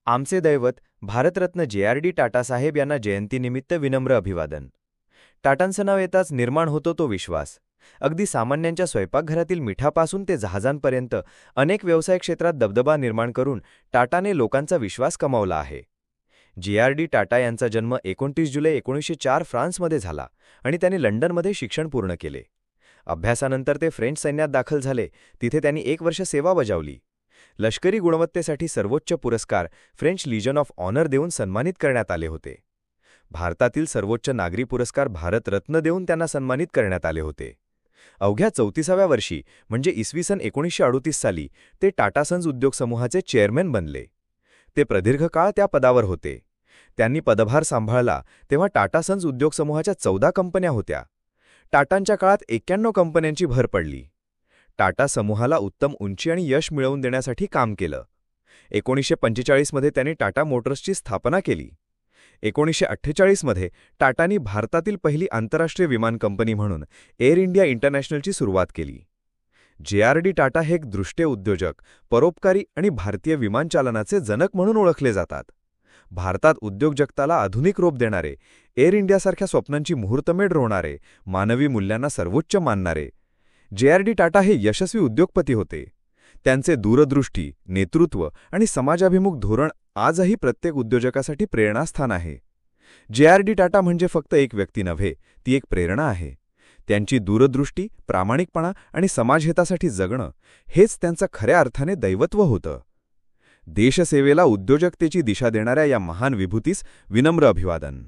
आमचे दैवत भारतरत्न जे.आर.डी. टाटासाहेब यांना जयंतीनिमित्त विनम्र अभिवादन. टाटांचं नाव येताच निर्माण होतो तो विश्वास. अगदी सामान्यांच्या स्वयंपाकघरातील मिठापासून ते जहाजांपर्यंत अनेक व्यवसाय क्षेत्रात दबदबा निर्माण करून टाटाने लोकांचा विश्वास कमावला आहे. जे.आर.डी. टाटा यांचा जन्म 29 जुलै 1904 फ्रान्समध्ये झाला आणि त्यांनी लंडनमध्ये शिक्षण पूर्ण केले. अभ्यासानंतर ते फ्रेंच सैन्यात दाखल झाले. तिथे त्यांनी 1 वर्ष सेवा बजावली. लष्करी गुणवत्तेसाठी सर्वोच्च पुरस्कार फ्रेंच लीजन ऑफ ऑनर देऊन सन्मानित करण्यात आले होते. भारतातील सर्वोच्च नागरी पुरस्कार भारतरत्न देऊन त्यांना सन्मानित करण्यात आले होते. अवघ्या 34व्या वर्षी म्हणजे इसवी सन 1938 साली ते टाटा सन्स उद्योग समूहाचे चेअरमॅन बनले. ते प्रदीर्घ काळ त्या पदावर होते. त्यांनी पदभार सांभाळला तेव्हा टाटा सन्स उद्योग समूहाच्या 14 कंपन्या होत्या. टाटांच्या काळात 91 कंपन्यांची भर पडली. टाटा समूहाला उत्तम उंची आणि यश मिळवून देण्यासाठी काम केलं. 1945 मध्ये त्यांनी टाटा मोटर्सची स्थापना केली. 1948 मध्ये टाटांनी भारतातील पहिली आंतरराष्ट्रीय विमान कंपनी म्हणून एअर इंडिया इंटरनॅशनलची सुरुवात केली. जे.आर.डी. टाटा हे एक दृष्टे उद्योजक, परोपकारी आणि भारतीय विमानचालनाचे जनक म्हणून ओळखले जातात. भारतात उद्योग जगताला आधुनिक रूप देणारे, एअर इंडियासारख्या स्वप्नांची मुहूर्तमेढ रोवणारे, मानवी मूल्यांना सर्वोच्च मानणारे जे.आर.डी. टाटा हे यशस्वी उद्योगपती होते. त्यांचे दूरदृष्टी, नेतृत्व आणि समाजाभिमुख धोरण आजही प्रत्येक उद्योजकासाठी प्रेरणास्थान आहे. जे.आर.डी. टाटा म्हणजे फक्त एक व्यक्ती नव्हे, ती एक प्रेरणा आहे. त्यांची दूरदृष्टी, प्रामाणिकपणा आणि समाजहितासाठी जगणं हेच त्यांचं खऱ्या अर्थाने दैवत्व होतं. देशसेवेला उद्योजकतेची दिशा देणाऱ्या या महान विभूतीस विनम्र अभिवादन.